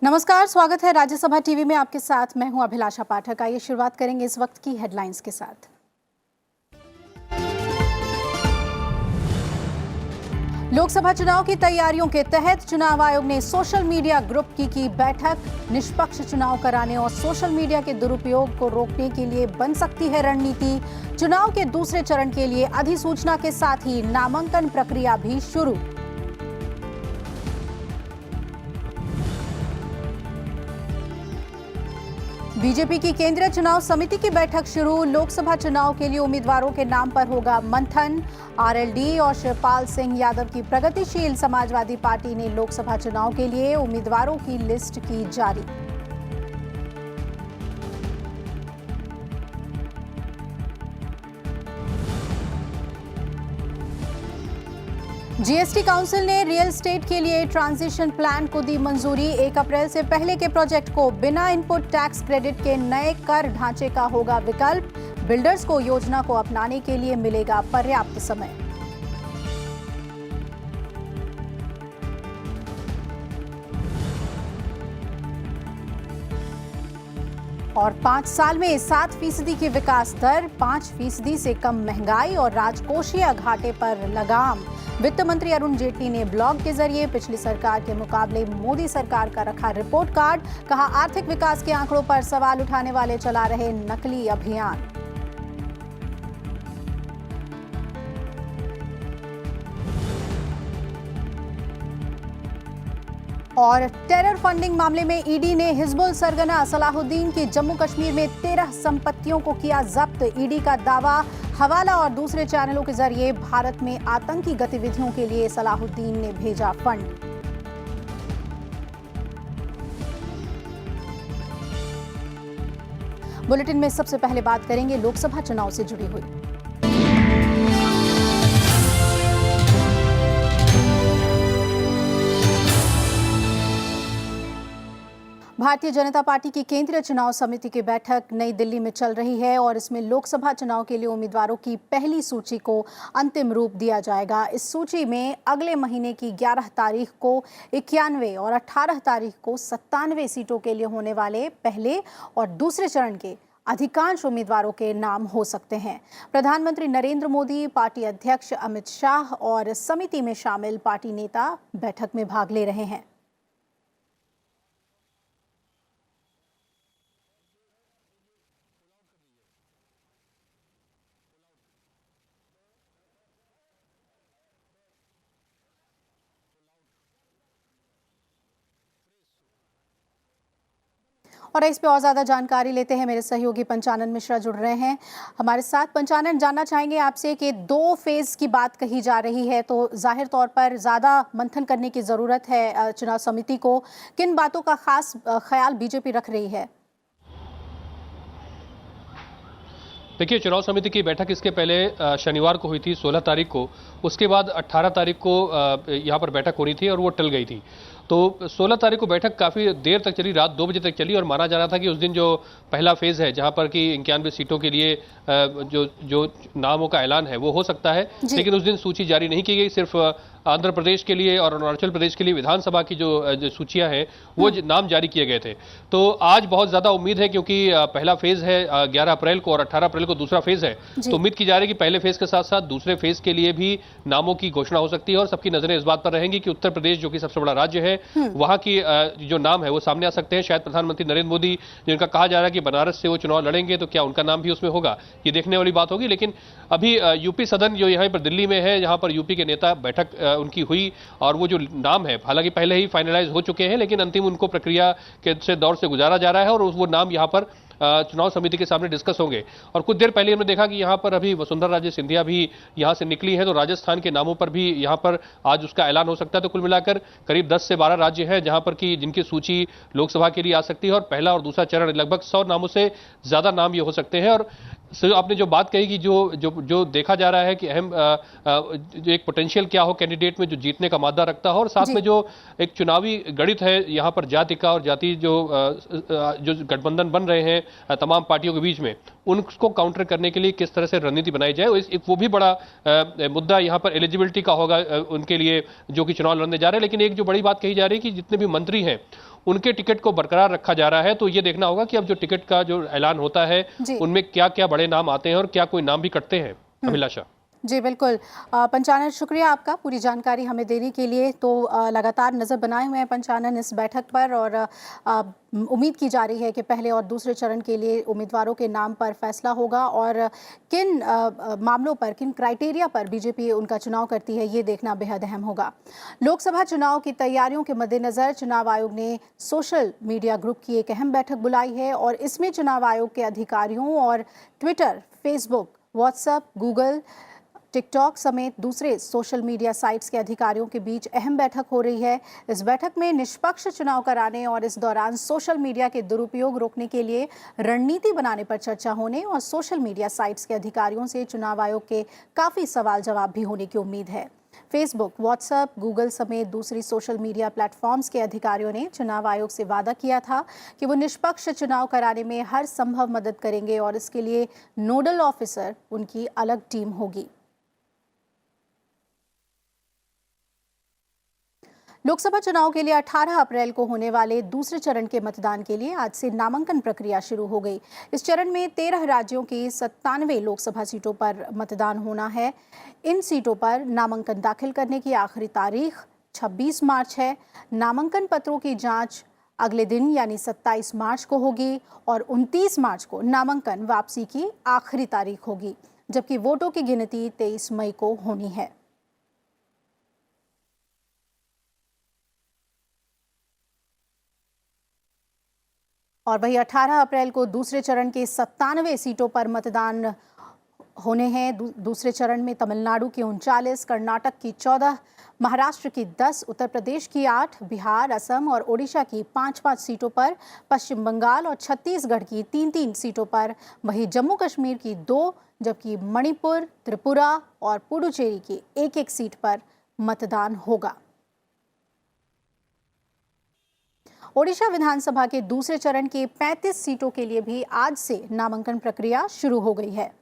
नमस्कार, स्वागत है राज्यसभा टीवी में। आपके साथ मैं हूं अभिलाषा पाठक। आइए शुरुआत करेंगे इस वक्त की हेडलाइंस के साथ। लोकसभा चुनाव की तैयारियों के तहत चुनाव आयोग ने सोशल मीडिया ग्रुप की बैठक। निष्पक्ष चुनाव कराने और सोशल मीडिया के दुरुपयोग को रोकने के लिए बन सकती है रणनीति। चुनाव के दूसरे चरण के लिए अधिसूचना के साथ ही नामांकन प्रक्रिया भी शुरू। बीजेपी की केंद्रीय चुनाव समिति की बैठक शुरू। लोकसभा चुनाव के लिए उम्मीदवारों के नाम पर होगा मंथन। आरएलडी और शिवपाल सिंह यादव की प्रगतिशील समाजवादी पार्टी ने लोकसभा चुनाव के लिए उम्मीदवारों की लिस्ट की जारी। जीएसटी काउंसिल ने रियल एस्टेट के लिए ट्रांजिशन प्लान को दी मंजूरी। 1 अप्रैल से पहले के प्रोजेक्ट को बिना इनपुट टैक्स क्रेडिट के नए कर ढांचे का होगा विकल्प। बिल्डर्स को योजना को अपनाने के लिए मिलेगा पर्याप्त समय। और 5 साल में 7% की विकास दर, 5% से कम महंगाई और राजकोषीय घाटे पर लगाम। वित्त मंत्री अरुण जेटली ने ब्लॉग के जरिए पिछली सरकार के मुकाबले मोदी सरकार का रखा रिपोर्ट कार्ड। कहा, आर्थिक विकास के आंकड़ों पर सवाल उठाने वाले चला रहे नकली अभियान। और टेरर फंडिंग मामले में ईडी ने हिजबुल सरगना सलाहुद्दीन की जम्मू कश्मीर में 13 संपत्तियों को किया जब्त। ईडी का दावा, हवाला और दूसरे चैनलों के जरिए भारत में आतंकी गतिविधियों के लिए सलाहुद्दीन ने भेजा फंड। बुलेटिन में सबसे पहले बात करेंगे लोकसभा चुनाव से जुड़ी हुई। भारतीय जनता पार्टी की केंद्रीय चुनाव समिति की बैठक नई दिल्ली में चल रही है और इसमें लोकसभा चुनाव के लिए उम्मीदवारों की पहली सूची को अंतिम रूप दिया जाएगा। इस सूची में अगले महीने की 11 तारीख को 91 और 18 तारीख को 97 सीटों के लिए होने वाले पहले और दूसरे चरण के अधिकांश उम्मीदवारों के नाम हो सकते हैं। प्रधानमंत्री नरेंद्र मोदी, पार्टी अध्यक्ष अमित शाह और समिति में शामिल पार्टी नेता बैठक में भाग ले रहे हैं। और इस पे और ज्यादा जानकारी लेते हैं, मेरे सहयोगी पंचानन मिश्रा जुड़ रहे हैं हमारे साथ। पंचानन, जानना चाहेंगे आपसे कि 2 फेज की बात कही जा रही है, तो जाहिर तौर पर ज्यादा मंथन करने की जरूरत है चुनाव समिति को। किन बातों का खास ख्याल बीजेपी रख रही है? देखिए, चुनाव समिति की बैठक इसके पहले शनिवार को हुई थी 16 तारीख को। उसके बाद 18 तारीख को यहाँ पर बैठक होनी थी और वो टल गई थी। तो 16 तारीख को बैठक काफ़ी देर तक चली, रात 2 बजे तक चली और माना जा रहा था कि उस दिन जो पहला फेज़ है जहाँ पर कि 91 सीटों के लिए जो नामों का ऐलान है वो हो सकता है, लेकिन उस दिन सूची जारी नहीं की गई। सिर्फ आंध्र प्रदेश के लिए और अरुणाचल प्रदेश के लिए विधानसभा की जो सूचियां हैं वो नाम जारी किए गए थे। तो आज बहुत ज़्यादा उम्मीद है, क्योंकि पहला फेज़ है 11 अप्रैल को और 18 अप्रैल को दूसरा फेज़ है। तो उम्मीद की जा रही है कि पहले फेज़ के साथ साथ दूसरे फेज़ के लिए भी नामों की घोषणा हो सकती है और सबकी नजरें इस बात पर रहेंगी कि उत्तर प्रदेश, जो कि सबसे बड़ा राज्य है, वहां की जो नाम है वो सामने आ सकते हैं। शायद प्रधानमंत्री नरेंद्र मोदी, जिनका कहा जा रहा है कि बनारस से वो चुनाव लड़ेंगे, तो क्या उनका नाम भी उसमें होगा, ये देखने वाली बात होगी। लेकिन अभी यूपी सदन जो यहाँ पर दिल्ली में है, यहाँ पर यूपी के नेता बैठक उनकी हुई और वो जो नाम है हालांकि पहले ही फाइनलाइज हो चुके हैं, लेकिन अंतिम उनको प्रक्रिया के दौर से गुजारा जा रहा है और वो नाम यहाँ पर चुनाव समिति के सामने डिस्कस होंगे। और कुछ देर पहले हमने देखा कि यहाँ पर अभी वसुंधरा राजे सिंधिया भी यहाँ से निकली है, तो राजस्थान के नामों पर भी यहाँ पर आज उसका ऐलान हो सकता है। तो कुल मिलाकर करीब 10 से 12 राज्य हैं जहाँ पर कि जिनकी सूची लोकसभा के लिए आ सकती है और पहला और दूसरा चरण लगभग 100 नामों से ज्यादा नाम ये हो सकते हैं। और आपने जो बात कही कि जो देखा जा रहा है कि अहम एक पोटेंशियल क्या हो कैंडिडेट में जो जीतने का मादा रखता हो, और साथ में जो एक चुनावी गणित है यहाँ पर जाति का और जाति जो गठबंधन बन रहे हैं तमाम पार्टियों के बीच में, उनको काउंटर करने के लिए किस तरह से रणनीति बनाई जाए, वो भी बड़ा मुद्दा यहाँ पर एलिजिबिलिटी का होगा उनके लिए जो कि चुनाव लड़ने जा रहे हैं। लेकिन एक जो बड़ी बात कही जा रही है कि जितने भी मंत्री हैं उनके टिकट को बरकरार रखा जा रहा है। तो ये देखना होगा कि अब जो टिकट का जो ऐलान होता है उनमें क्या क्या बड़े नाम आते हैं और क्या कोई नाम भी कटते हैं। अभिलाषा जी बिल्कुल। पंचानन, शुक्रिया आपका पूरी जानकारी हमें देने के लिए। तो लगातार नज़र बनाए हुए हैं पंचानन इस बैठक पर, और उम्मीद की जा रही है कि पहले और दूसरे चरण के लिए उम्मीदवारों के नाम पर फैसला होगा, और किन मामलों पर, किन क्राइटेरिया पर बीजेपी उनका चुनाव करती है, ये देखना बेहद अहम होगा। लोकसभा चुनाव की तैयारियों के मद्देनज़र चुनाव आयोग ने सोशल मीडिया ग्रुप की एक अहम बैठक बुलाई है, और इसमें चुनाव आयोग के अधिकारियों और Twitter, Facebook, WhatsApp, Google, TikTok समेत दूसरे सोशल मीडिया साइट्स के अधिकारियों के बीच अहम बैठक हो रही है। इस बैठक में निष्पक्ष चुनाव कराने और इस दौरान सोशल मीडिया के दुरुपयोग रोकने के लिए रणनीति बनाने पर चर्चा होने और सोशल मीडिया साइट्स के अधिकारियों से चुनाव आयोग के काफ़ी सवाल जवाब भी होने की उम्मीद है। फेसबुक, व्हाट्सएप, गूगल समेत दूसरी सोशल मीडिया प्लेटफॉर्म्स के अधिकारियों ने चुनाव आयोग से वादा किया था कि वो निष्पक्ष चुनाव कराने में हर संभव मदद करेंगे, और इसके लिए नोडल ऑफिसर उनकी अलग टीम होगी। लोकसभा चुनाव के लिए 18 अप्रैल को होने वाले दूसरे चरण के मतदान के लिए आज से नामांकन प्रक्रिया शुरू हो गई। इस चरण में 13 राज्यों की 97 लोकसभा सीटों पर मतदान होना है। इन सीटों पर नामांकन दाखिल करने की आखिरी तारीख 26 मार्च है। नामांकन पत्रों की जांच अगले दिन यानी 27 मार्च को होगी, और 29 मार्च को नामांकन वापसी की आखिरी तारीख होगी, जबकि वोटों की गिनती 23 मई को होनी है। और वही 18 अप्रैल को दूसरे चरण के 97 सीटों पर मतदान होने हैं। दूसरे चरण में तमिलनाडु की 39, कर्नाटक की 14, महाराष्ट्र की 10, उत्तर प्रदेश की 8, बिहार, असम और ओडिशा की 5-5 सीटों पर, पश्चिम बंगाल और छत्तीसगढ़ की 3-3 सीटों पर, वहीं जम्मू कश्मीर की 2, जबकि मणिपुर, त्रिपुरा और पुडुचेरी की 1-1 सीट पर मतदान होगा। ओडिशा विधानसभा के दूसरे चरण के 35 सीटों के लिए भी आज से नामांकन प्रक्रिया शुरू हो गई है।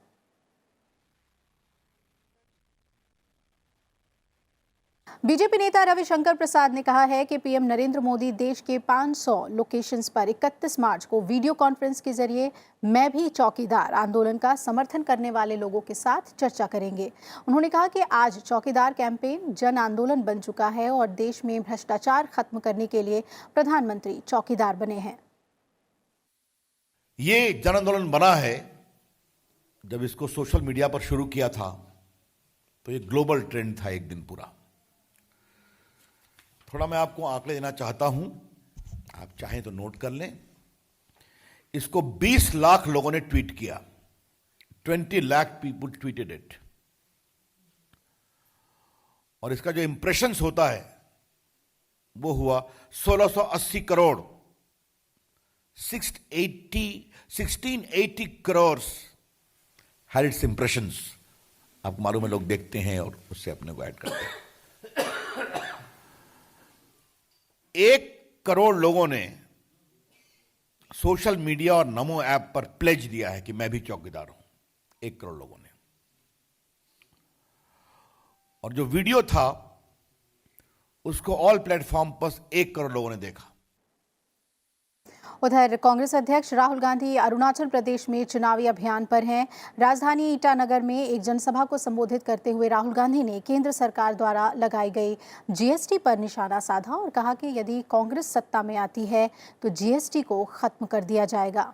बीजेपी नेता रविशंकर प्रसाद ने कहा है कि पीएम नरेंद्र मोदी देश के 500 लोकेशंस पर 31 मार्च को वीडियो कॉन्फ्रेंस के जरिए मैं भी चौकीदार आंदोलन का समर्थन करने वाले लोगों के साथ चर्चा करेंगे। उन्होंने कहा कि आज चौकीदार कैंपेन जन आंदोलन बन चुका है और देश में भ्रष्टाचार खत्म करने के लिए प्रधानमंत्री चौकीदार बने हैं। ये जन आंदोलन बना है, जब इसको सोशल मीडिया पर शुरू किया था तो ये ग्लोबल ट्रेंड था एक दिन पूरा। थोड़ा मैं आपको आंकड़े देना चाहता हूं, आप चाहें तो नोट कर लें। इसको 20 लाख लोगों ने ट्वीट किया, 20 लाख पीपल ट्वीटेड इट, और इसका जो इंप्रेशंस होता है वो हुआ 1680 crore, 1680 crore had it's impressions. आपको मालूम है, लोग देखते हैं और उससे अपने को ऐड करते हैं। 1 करोड़ लोगों ने सोशल मीडिया और नमो ऐप पर प्लेज दिया है कि मैं भी चौकीदार हूं, 1 करोड़ लोगों ने। और जो वीडियो था उसको ऑल प्लेटफॉर्म पर 1 करोड़ लोगों ने देखा। उधर कांग्रेस अध्यक्ष राहुल गांधी अरुणाचल प्रदेश में चुनावी अभियान पर हैं। राजधानी ईटानगर में एक जनसभा को संबोधित करते हुए राहुल गांधी ने केंद्र सरकार द्वारा लगाई गई जीएसटी पर निशाना साधा और कहा कि यदि कांग्रेस सत्ता में आती है तो जीएसटी को खत्म कर दिया जाएगा।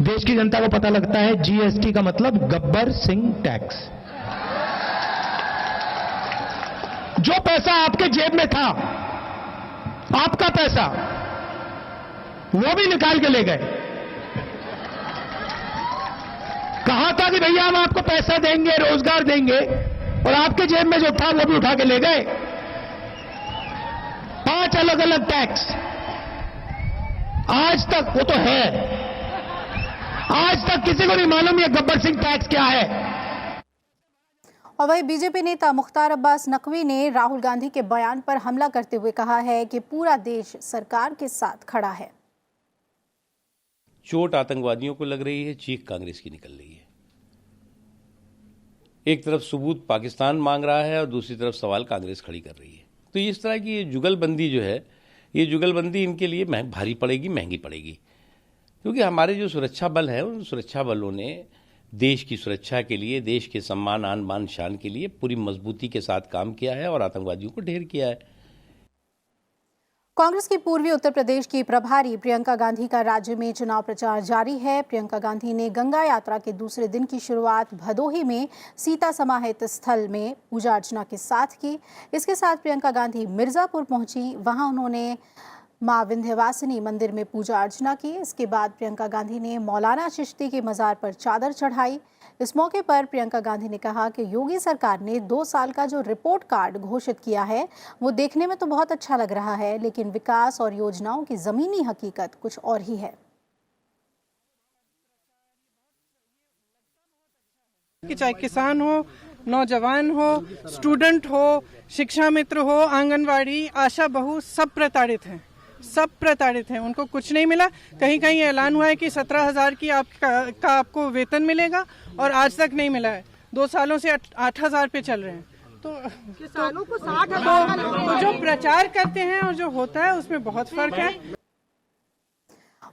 देश की जनता को पता लगता है जीएसटी का मतलब गब्बर सिंह टैक्स। जो पैसा आपके जेब में था, आपका पैसा, वो भी निकाल के ले गए। कहा था कि भैया हम आपको पैसा देंगे, रोजगार देंगे, और आपके जेब में जो था वो भी उठा के ले गए। 5 अलग अलग टैक्स आज तक, वो तो है, आज तक किसी को नहीं मालूम ये गब्बर सिंह टैक्स क्या है। और वही बीजेपी नेता मुख्तार अब्बास नकवी ने राहुल गांधी के बयान पर हमला करते हुए कहा है कि पूरा देश सरकार के साथ खड़ा है। चोट आतंकवादियों को लग रही है, चीख कांग्रेस की निकल रही है। एक तरफ सबूत पाकिस्तान मांग रहा है और दूसरी तरफ सवाल कांग्रेस खड़ी कर रही है। तो इस तरह की ये जुगलबंदी जो है, ये जुगलबंदी इनके लिए भारी पड़ेगी, महंगी पड़ेगी, क्योंकि हमारे जो सुरक्षा बल हैं उन सुरक्षा बलों ने देश की सुरक्षा के लिए, देश के सम्मान, आन बान शान के लिए पूरी मजबूती के साथ काम किया है और आतंकवादियों को ढेर किया है। कांग्रेस की पूर्वी उत्तर प्रदेश की प्रभारी प्रियंका गांधी का राज्य में चुनाव प्रचार जारी है। प्रियंका गांधी ने गंगा यात्रा के दूसरे दिन की शुरुआत भदोही में सीता समाहित स्थल में पूजा अर्चना के साथ की। इसके साथ प्रियंका गांधी मिर्जापुर पहुंची। वहां उन्होंने मां विंध्यवासिनी मंदिर में पूजा अर्चना की। इसके बाद प्रियंका गांधी ने मौलाना चिश्ती के मजार पर चादर चढ़ाई। इस मौके पर प्रियंका गांधी ने कहा कि योगी सरकार ने 2 साल का जो रिपोर्ट कार्ड घोषित किया है वो देखने में तो बहुत अच्छा लग रहा है, लेकिन विकास और योजनाओं की जमीनी हकीकत कुछ और ही है। कि चाहे किसान हो, नौजवान हो, स्टूडेंट हो, शिक्षा मित्र हो, आंगनवाड़ी, आशा बहू, सब प्रताड़ित हैं, सब प्रताड़ित हैं। उनको कुछ नहीं मिला। कहीं कहीं ऐलान हुआ है कि 17,000 की का आपको वेतन मिलेगा और आज तक नहीं मिला है। 2 सालों से 8,000 पे चल रहे हैं। तो किसानों को 60,000 तो जो प्रचार करते हैं और जो होता है उसमें बहुत फर्क है।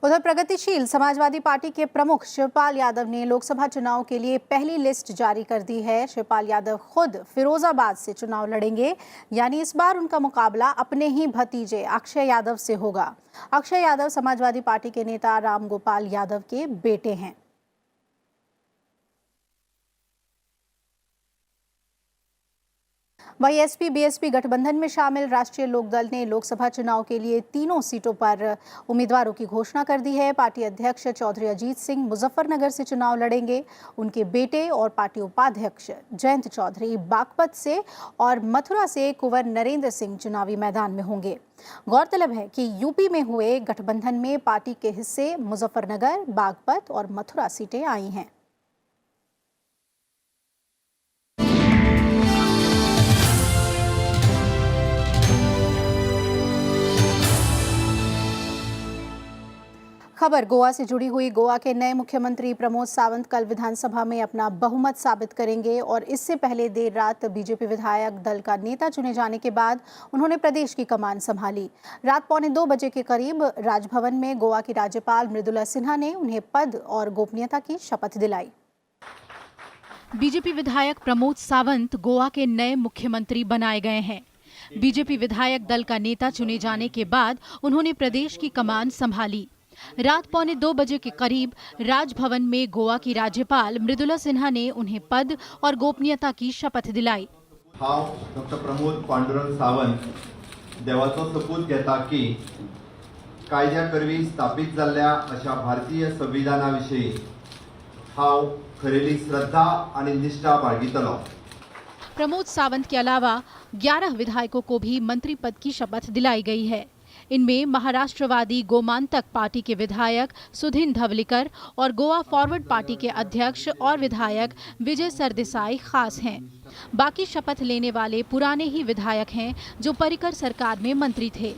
उधर प्रगतिशील समाजवादी पार्टी के प्रमुख शिवपाल यादव ने लोकसभा चुनाव के लिए पहली लिस्ट जारी कर दी है। शिवपाल यादव खुद फिरोजाबाद से चुनाव लड़ेंगे, यानी इस बार उनका मुकाबला अपने ही भतीजे अक्षय यादव से होगा। अक्षय यादव समाजवादी पार्टी के नेता रामगोपाल यादव के बेटे हैं। वहीं एसपी बीएसपी गठबंधन में शामिल राष्ट्रीय लोकदल ने लोकसभा चुनाव के लिए 3 सीटों पर उम्मीदवारों की घोषणा कर दी है। पार्टी अध्यक्ष चौधरी अजीत सिंह मुजफ्फरनगर से चुनाव लड़ेंगे। उनके बेटे और पार्टी उपाध्यक्ष जयंत चौधरी बागपत से और मथुरा से कुंवर नरेंद्र सिंह चुनावी मैदान में होंगे। गौरतलब है कि यूपी में हुए गठबंधन में पार्टी के हिस्से मुजफ्फरनगर, बागपत और मथुरा सीटें आई हैं। खबर गोवा से जुड़ी हुई। गोवा के नए मुख्यमंत्री प्रमोद सावंत कल विधानसभा में अपना बहुमत साबित करेंगे और इससे पहले देर रात बीजेपी विधायक दल का नेता चुने जाने के बाद उन्होंने प्रदेश की कमान संभाली। रात 1:45 बजे के करीब राजभवन में गोवा की राज्यपाल मृदुला सिन्हा ने उन्हें पद और गोपनीयता की शपथ दिलाई। बीजेपी विधायक प्रमोद सावंत गोवा के नए मुख्यमंत्री बनाए गए हैं। बीजेपी विधायक दल का नेता चुने जाने के बाद उन्होंने प्रदेश की कमान संभाली। रात 1:45 बजे के करीब राजभवन में गोवा की राज्यपाल मृदुला सिन्हा ने उन्हें पद और गोपनीयता की शपथ दिलाई। हांव डॉक्टर प्रमोद पांडुरंग सावंत देवाचो सपूत घेता की कायद्या करवी स्थापीत जाल्ल्या अशा भारतीय संविधाना विशीं हांव खरेली श्रद्धा आणि निष्ठा बाळगितलो। प्रमोद सावंत के अलावा 11 विधायकों को भी मंत्री पद की शपथ दिलाई गई है। इनमें महाराष्ट्रवादी गोमांतक पार्टी के विधायक सुधीन धवलिकर और गोवा फॉरवर्ड पार्टी के अध्यक्ष और विधायक विजय सरदेसाई खास हैं। बाकी शपथ लेने वाले पुराने ही विधायक हैं जो पर्रिकर सरकार में मंत्री थे।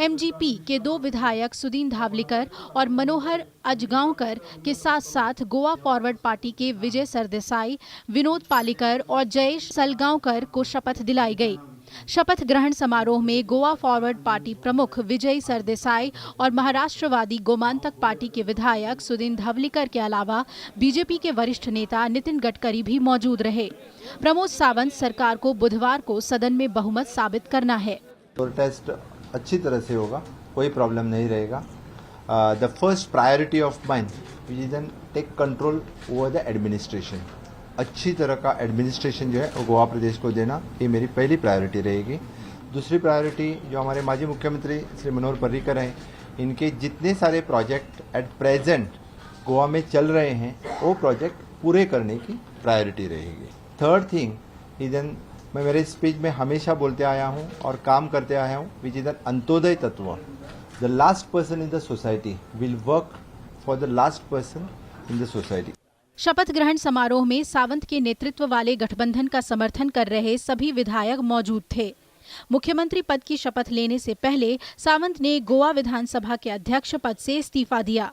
एमजीपी के 2 विधायक सुधीन धावलिकर और मनोहर अजगांवकर के साथ साथ गोवा फॉरवर्ड पार्टी के विजय सरदेसाई, विनोद पालिकर और जयेश सलगांवकर को शपथ दिलाई गई। शपथ ग्रहण समारोह में गोवा फॉरवर्ड पार्टी प्रमुख विजय सरदेसाई और महाराष्ट्रवादी गोमांतक पार्टी के विधायक सुधीन धवलिकर के अलावा बीजेपी के वरिष्ठ नेता नितिन गडकरी भी मौजूद रहे। प्रमोद सावंत सरकार को बुधवार को सदन में बहुमत साबित करना है। टेस्ट अच्छी तरह से होगा, कोई प्रॉब्लम नहीं रहेगा। The first priority of mine which is an take control over the administration. अच्छी तरह का एडमिनिस्ट्रेशन जो है वो गोवा प्रदेश को देना, ये मेरी पहली प्रायोरिटी रहेगी। दूसरी प्रायोरिटी जो हमारे माजी मुख्यमंत्री श्री मनोहर पर्रिकर हैं, इनके जितने सारे प्रोजेक्ट एट प्रेजेंट गोवा में चल रहे हैं वो प्रोजेक्ट पूरे करने की प्रायोरिटी रहेगी। थर्ड थिंग इज एन, मैं मेरे स्पीच में हमेशा बोलते आया हूँ और काम करते आया हूँ, विच इज एन अंत्योदय तत्व। The last person in the society will work for the last person in the society. शपथ ग्रहण समारोह में सावंत के नेतृत्व वाले गठबंधन का समर्थन कर रहे सभी विधायक मौजूद थे। मुख्यमंत्री पद की शपथ लेने से पहले सावंत ने गोवा विधानसभा के अध्यक्ष पद से इस्तीफा दिया।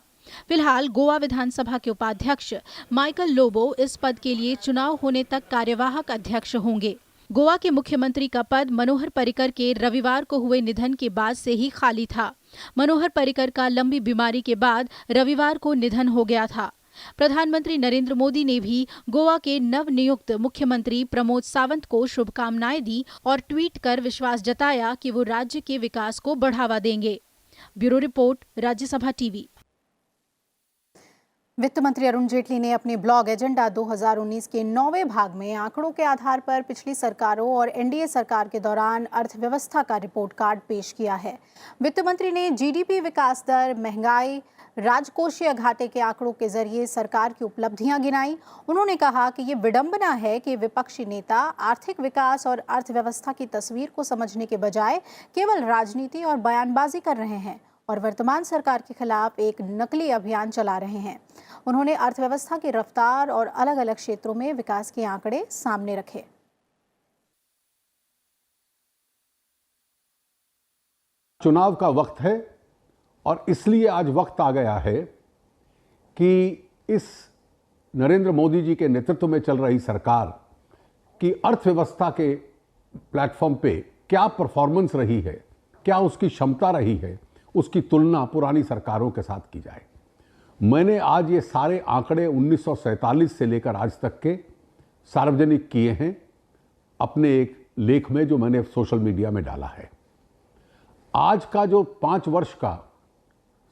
फिलहाल गोवा विधानसभा के उपाध्यक्ष माइकल लोबो इस पद के लिए चुनाव होने तक कार्यवाहक अध्यक्ष होंगे। गोवा के मुख्यमंत्री का पद मनोहर पर्रिकर के रविवार को हुए निधन के बाद से ही खाली था। मनोहर पर्रिकर का लंबी बीमारी के बाद रविवार को निधन हो गया था। प्रधानमंत्री नरेंद्र मोदी ने भी गोवा के नवनियुक्त मुख्यमंत्री प्रमोद सावंत को शुभकामनाएं दी और ट्वीट कर विश्वास जताया कि वो राज्य के विकास को बढ़ावा देंगे। Bureau report, Rajya Sabha TV. वित्त मंत्री अरुण जेटली ने अपने ब्लॉग एजेंडा 2019 के 9वें भाग में आंकड़ों के आधार पर पिछली सरकारों और एनडीए सरकार के दौरान अर्थव्यवस्था का रिपोर्ट कार्ड पेश किया है। वित्त मंत्री ने जीडीपी विकास दर, महंगाई, राजकोषीय घाटे के आंकड़ों के जरिए सरकार की उपलब्धियां गिनाई। उन्होंने कहा कि ये विडंबना है कि विपक्षी नेता आर्थिक विकास और अर्थव्यवस्था की तस्वीर को समझने के बजाय केवल राजनीति और बयानबाजी कर रहे हैं और वर्तमान सरकार के खिलाफ एक नकली अभियान चला रहे हैं। उन्होंने अर्थव्यवस्था की रफ्तार और अलग अलग क्षेत्रों में विकास के आंकड़े सामने रखे। चुनाव का वक्त है और इसलिए आज वक्त आ गया है कि इस नरेंद्र मोदी जी के नेतृत्व में चल रही सरकार की अर्थव्यवस्था के प्लेटफॉर्म पे क्या परफॉर्मेंस रही है, क्या उसकी क्षमता रही है, उसकी तुलना पुरानी सरकारों के साथ की जाए। मैंने आज ये सारे आंकड़े 1947 से लेकर आज तक के सार्वजनिक किए हैं अपने एक लेख में जो मैंने सोशल मीडिया में डाला है। आज का जो 5 वर्ष का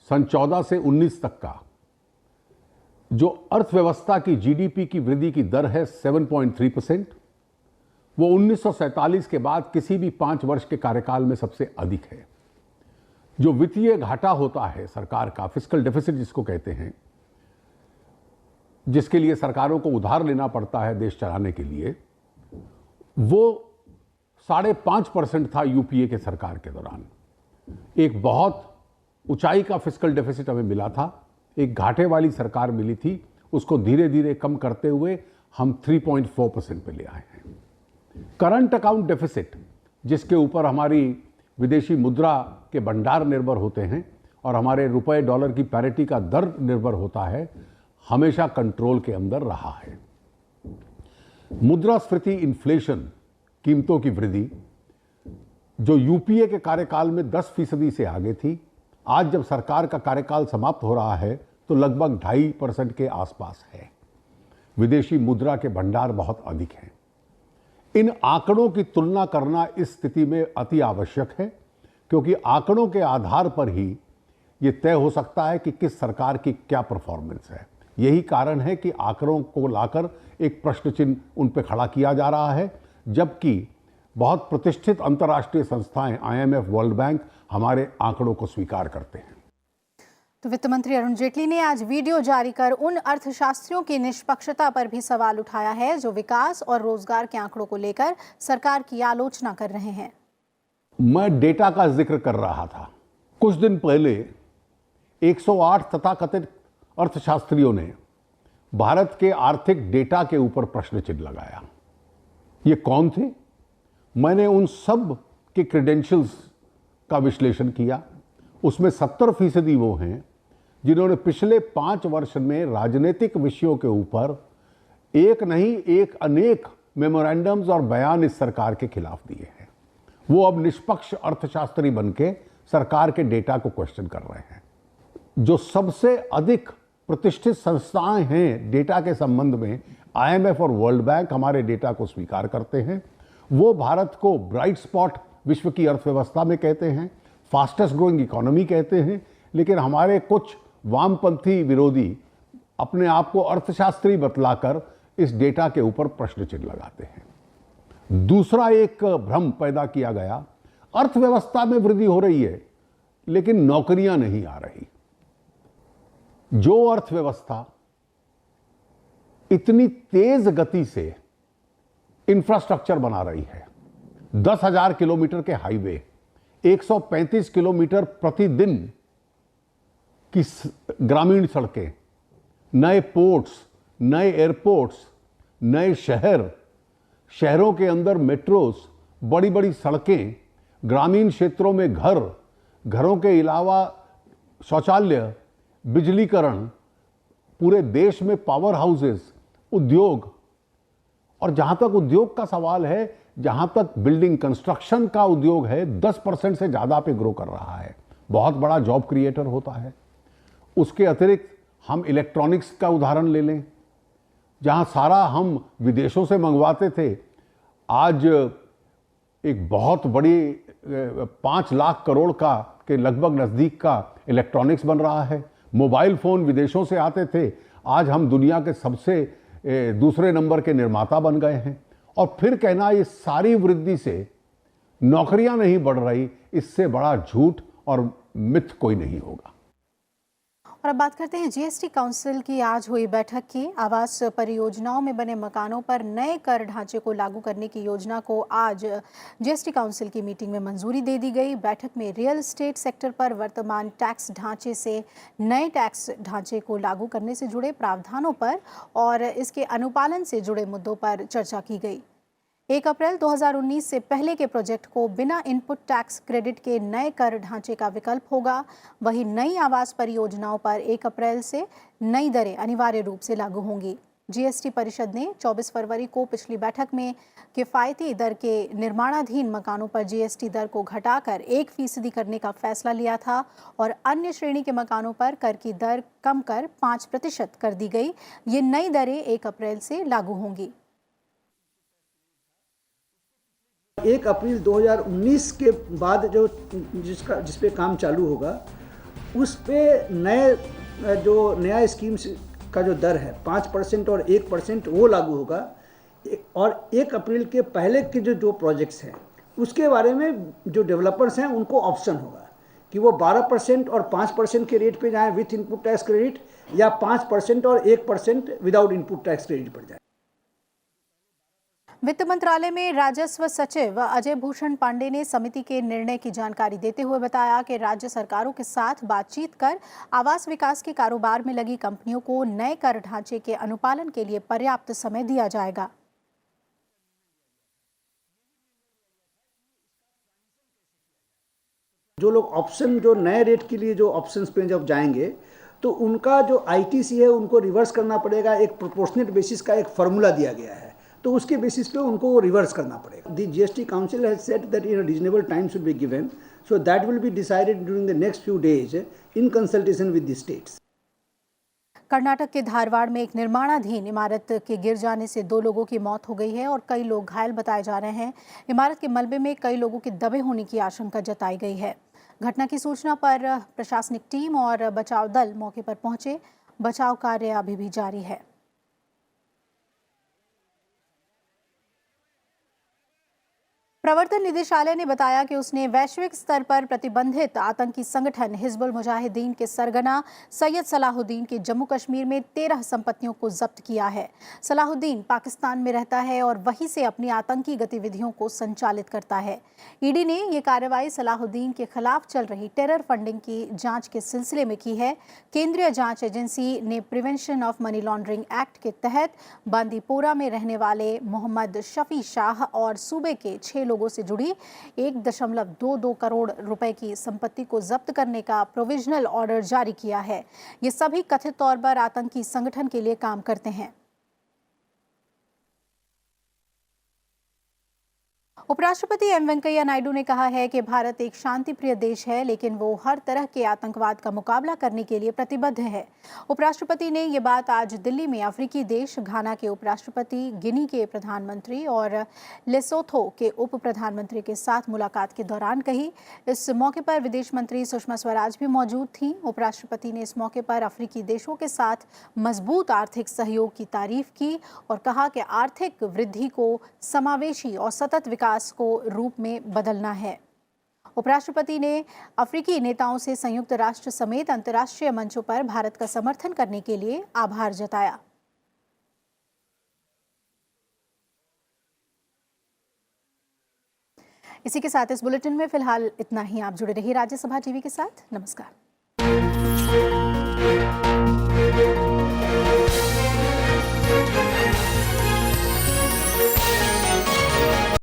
सन 14 से 19 तक का जो अर्थव्यवस्था की जीडीपी की वृद्धि की दर है 7.3%, वो 1947 के बाद किसी भी 5 वर्ष के कार्यकाल में सबसे अधिक है। जो वित्तीय घाटा होता है सरकार का, फिस्कल डेफिसिट जिसको कहते हैं, जिसके लिए सरकारों को उधार लेना पड़ता है देश चलाने के लिए, वो 5.5% था यूपीए के सरकार के दौरान। एक बहुत ऊंचाई का फिस्कल डेफिसिट हमें मिला था, एक घाटे वाली सरकार मिली थी, उसको धीरे धीरे कम करते हुए हम 3.4% पे ले आए हैं। करंट अकाउंट डेफिसिट जिसके ऊपर हमारी विदेशी मुद्रा के भंडार निर्भर होते हैं और हमारे रुपए डॉलर की पैरिटी का दर निर्भर होता है, हमेशा कंट्रोल के अंदर रहा है। मुद्रास्फीति, इन्फ्लेशन, कीमतों की वृद्धि जो यूपीए के कार्यकाल में 10% से आगे थी, आज जब सरकार का कार्यकाल समाप्त हो रहा है तो लगभग 2.5% के आसपास है। विदेशी मुद्रा के भंडार बहुत अधिक हैं। इन आंकड़ों की तुलना करना इस स्थिति में अति आवश्यक है, क्योंकि आंकड़ों के आधार पर ही ये तय हो सकता है कि किस सरकार की क्या परफॉर्मेंस है। यही कारण है कि आंकड़ों को लाकर एक प्रश्न चिन्ह उन पर खड़ा किया जा रहा है, जबकि बहुत प्रतिष्ठित अंतर्राष्ट्रीय संस्थाएं, आईएमएफ, वर्ल्ड बैंक हमारे आंकड़ों को स्वीकार करते हैं। तो वित्त मंत्री अरुण जेटली ने आज वीडियो जारी कर उन अर्थशास्त्रियों की निष्पक्षता पर भी सवाल उठाया है जो विकास और रोजगार के आंकड़ों को लेकर सरकार की आलोचना कर रहे हैं। मैं डेटा का जिक्र कर रहा था। कुछ दिन पहले 108 तथाकथित अर्थशास्त्रियों ने भारत के आर्थिक डेटा के ऊपर प्रश्न चिन्ह लगाया। ये कौन थे? मैंने उन सब के क्रेडेंशियल्स का विश्लेषण किया। उसमें 70% वो हैं जिन्होंने पिछले 5 वर्ष में राजनीतिक विषयों के ऊपर एक नहीं एक अनेक मेमोरेंडम्स और बयान इस सरकार के खिलाफ दिए हैं। वो अब निष्पक्ष अर्थशास्त्री बनके सरकार के डेटा को क्वेश्चन कर रहे हैं। जो सबसे अधिक प्रतिष्ठित संस्थाएं हैं डेटा के संबंध में, आईएमएफ और वर्ल्ड बैंक हमारे डेटा को स्वीकार करते हैं। वो भारत को ब्राइट स्पॉट विश्व की अर्थव्यवस्था में कहते हैं, फास्टेस्ट ग्रोइंग इकोनॉमी कहते हैं, लेकिन हमारे कुछ वामपंथी विरोधी अपने आप को अर्थशास्त्री बतलाकर इस डेटा के ऊपर प्रश्न चिन्ह लगाते हैं। दूसरा एक भ्रम पैदा किया गया, अर्थव्यवस्था में वृद्धि हो रही है लेकिन नौकरियां नहीं आ रही। जो अर्थव्यवस्था इतनी तेज गति से इंफ्रास्ट्रक्चर बना रही है, 10,000 किलोमीटर के हाईवे, 135 किलोमीटर प्रतिदिन की ग्रामीण सड़कें, नए पोर्ट्स, नए एयरपोर्ट्स, नए शहरों के अंदर मेट्रोस, बड़ी बड़ी सड़कें, ग्रामीण क्षेत्रों में घरों के अलावा शौचालय, बिजलीकरण, पूरे देश में पावर हाउसेस, उद्योग, और जहां तक उद्योग का सवाल है, जहां तक बिल्डिंग कंस्ट्रक्शन का उद्योग है, 10% से ज्यादा पे ग्रो कर रहा है। बहुत बड़ा जॉब क्रिएटर होता है। उसके अतिरिक्त हम इलेक्ट्रॉनिक्स का उदाहरण ले लें, जहां सारा हम विदेशों से मंगवाते थे, आज एक बहुत बड़ी 5 लाख करोड़ का के लगभग नजदीक का इलेक्ट्रॉनिक्स बन रहा है। मोबाइल फोन विदेशों से आते थे, आज हम दुनिया के सबसे दूसरे नंबर के निर्माता बन गए हैं। और फिर कहना ये सारी वृद्धि से नौकरियां नहीं बढ़ रही, इससे बड़ा झूठ और मिथ कोई नहीं होगा। और अब बात करते हैं जीएसटी काउंसिल की आज हुई बैठक की। आवास परियोजनाओं में बने मकानों पर नए कर ढांचे को लागू करने की योजना को आज जीएसटी काउंसिल की मीटिंग में मंजूरी दे दी गई। बैठक में रियल एस्टेट सेक्टर पर वर्तमान टैक्स ढांचे से नए टैक्स ढांचे को लागू करने से जुड़े प्रावधानों पर और इसके अनुपालन से जुड़े मुद्दों पर चर्चा की गई। 1 अप्रैल 2019 से पहले के प्रोजेक्ट को बिना इनपुट टैक्स क्रेडिट के नए कर ढांचे का विकल्प होगा। वहीं नई आवास परियोजनाओं पर 1 अप्रैल से नई दरें अनिवार्य रूप से लागू होंगी। जीएसटी परिषद ने 24 फरवरी को पिछली बैठक में किफायती दर के निर्माणाधीन मकानों पर जीएसटी दर को घटाकर 1% करने का फैसला लिया था और अन्य श्रेणी के मकानों पर कर की दर कम कर 5% कर दी गई। ये नई दरें 1 अप्रैल से लागू होंगी। 1 अप्रैल 2019 के बाद जिस पे काम चालू होगा, उस पे नया स्कीम का जो दर है 5% और 1% वो लागू होगा। और 1 अप्रैल के पहले के जो प्रोजेक्ट्स हैं, उसके बारे में जो डेवलपर्स हैं उनको ऑप्शन होगा कि वो 12% और 5% के रेट पे जाएं विथ इनपुट टैक्स क्रेडिट, या 5% और 1% विदाउट इनपुट टैक्स क्रेडिट पर जाए। वित्त मंत्रालय में राजस्व सचिव अजय भूषण पांडे ने समिति के निर्णय की जानकारी देते हुए बताया कि राज्य सरकारों के साथ बातचीत कर आवास विकास के कारोबार में लगी कंपनियों को नए कर ढांचे के अनुपालन के लिए पर्याप्त समय दिया जाएगा। जो लोग ऑप्शन, जो नए रेट के लिए जो ऑप्शंस पे जब जाएंगे, तो उनका जो आईटीसी है उनको रिवर्स करना पड़ेगा। एक प्रोपोर्शनेट बेसिस का एक फार्मूला दिया गया है, तो उसके बेसिस पे उनको रिवर्स करना पड़ेगा। The GST council has said that in a reasonable time should be given, so that will be decided during the next few days in consultation with the states. Karnataka के धारवाड़ में एक निर्माणाधीन इमारत के गिर जाने से 2 लोगों की मौत हो गई है और कई लोग घायल बताए जा रहे हैं। इमारत के मलबे में कई लोगों के दबे होने की आशंका जताई गई है। घटना की सूचना पर प्रशासनिक टीम और बचाव दल मौके पर पहुंचे। बचाव कार्य अभी भी जारी है। प्रवर्तन निदेशालय ने बताया कि उसने वैश्विक स्तर पर प्रतिबंधित आतंकी संगठन हिजबुल मुजाहिदीन के सरगना सैयद सलाहुद्दीन की जम्मू कश्मीर में 13 संपत्तियों को जब्त किया है। सलाहुद्दीन पाकिस्तान में रहता है और वहीं से अपनी आतंकी गतिविधियों को संचालित करता है। ईडी ने ये कार्रवाई सलाहुद्दीन के खिलाफ चल रही टेरर फंडिंग की जांच के सिलसिले में की है। केंद्रीय जांच एजेंसी ने prevention of money laundering act के तहत बांदीपोरा में रहने वाले मोहम्मद शफी शाह और सूबे के 6 लोगों से जुड़ी 1.22 करोड़ रुपए की संपत्ति को जब्त करने का प्रोविजनल ऑर्डर जारी किया है। ये सभी कथित तौर पर आतंकी संगठन के लिए काम करते हैं। उपराष्ट्रपति एम वेंकैया नायडू ने कहा है कि भारत एक शांतिप्रिय देश है, लेकिन वो हर तरह के आतंकवाद का मुकाबला करने के लिए प्रतिबद्ध है। उपराष्ट्रपति ने ये बात आज दिल्ली में अफ्रीकी देश घाना के उपराष्ट्रपति, गिनी के प्रधानमंत्री और लेसोथो के उप प्रधानमंत्री के साथ मुलाकात के दौरान कही। इस मौके पर विदेश मंत्री सुषमा स्वराज भी मौजूद थीं। उपराष्ट्रपति ने इस मौके पर अफ्रीकी देशों के साथ मजबूत आर्थिक सहयोग की तारीफ की और कहा कि आर्थिक वृद्धि को समावेशी और सतत विकास को रूप में बदलना है। उपराष्ट्रपति ने अफ्रीकी नेताओं से संयुक्त राष्ट्र समेत अंतर्राष्ट्रीय मंचों पर भारत का समर्थन करने के लिए आभार जताया। इसी के साथ इस बुलेटिन में फिलहाल इतना ही। आप जुड़े रहिए राज्यसभा टीवी के साथ। नमस्कार।